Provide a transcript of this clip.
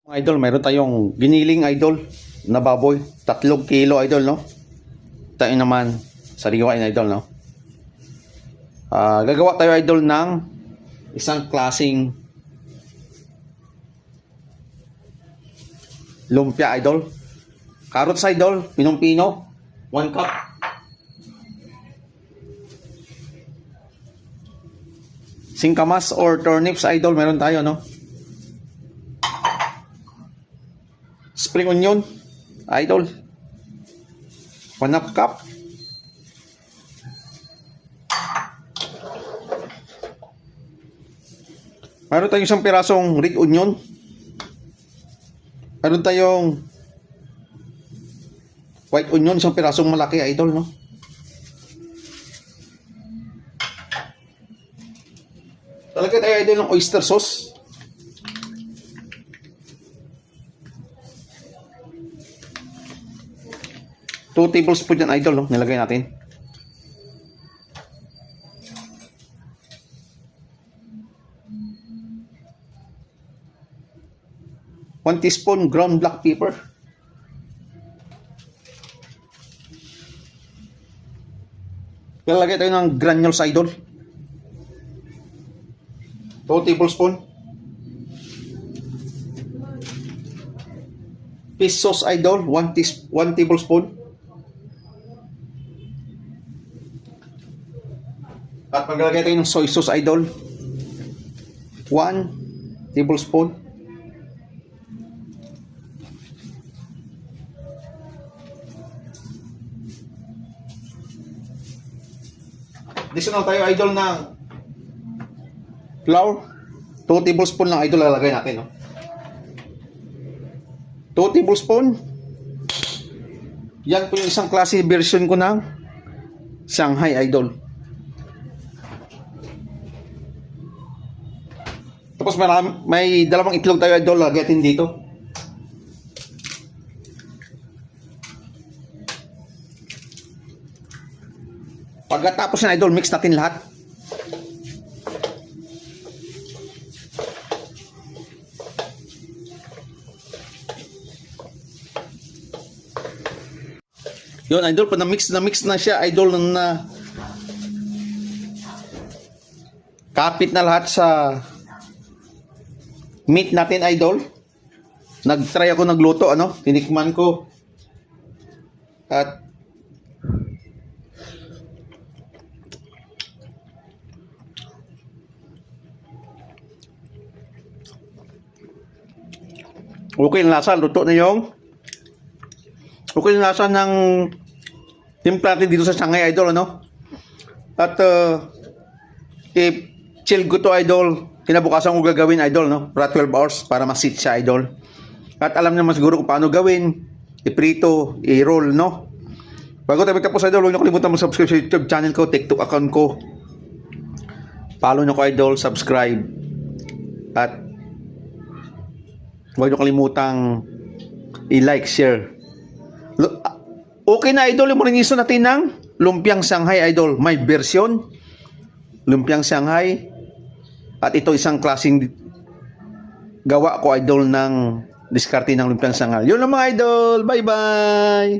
Mga idol, mayroon tayong giniling idol na baboy. 3 kilo idol, no? Tayo naman, sariwain idol, no? Gagawa tayo idol ng isang klaseng lumpia idol. Carrots idol, pinong-pino, 1 cup. Singkamas or turnips idol, meron tayo, no? Spring onion, idol, 1/2 cup. Meron tayong isang pirasong red onion. Meron tayong white onion, isang pirasong malaki, idol, no? Talagay tayo idol ng oyster sauce. Two tablespoon yan idol, no? Nilagay natin. One teaspoon ground black pepper. Lalagay tayo ng granules idol. 2 tablespoon. Fish sauce idol, 1 tablespoon. At maglalagay tayo ng soy sauce idol, 1 tablespoon. Additional tayo idol ng flour, 2 tablespoon lang idol lalagay natin, no? 2 tablespoon. Yan po yung isang klase version ko ng Shanghai idol. Tapos may dalawang itlog tayo idol, lagatin dito. Pagkatapos na idol, mix natin lahat. Yun idol, pag na-mix na siya idol, na kapit na lahat sa meat natin idol. Nag-try ako nagluto, ano, tinikman ko. At okay yung lasa, luto na yung okay yung lasa ng timpla natin dito sa Shanghai idol, ano. At if chill ko to idol, kinabukasan ko gagawin idol, no, para 12 hours para ma-sit siya idol. At alam naman siguro kung paano gawin, iprito, i-roll, no. Bago tayo magtapos idol, huwag niyo kalimutan mag-subscribe sa YouTube channel ko, TikTok account ko. Follow niyo ko idol, subscribe. At huwag niyo kalimutang i-like, share. Okay na idol, yung moriniso natin ng lumpiang Shanghai idol. May version lumpiang Shanghai. At ito isang klaseng gawa ko idol ng diskarte ng lumpiang Shanghai. Yun lang mga idol. Bye bye.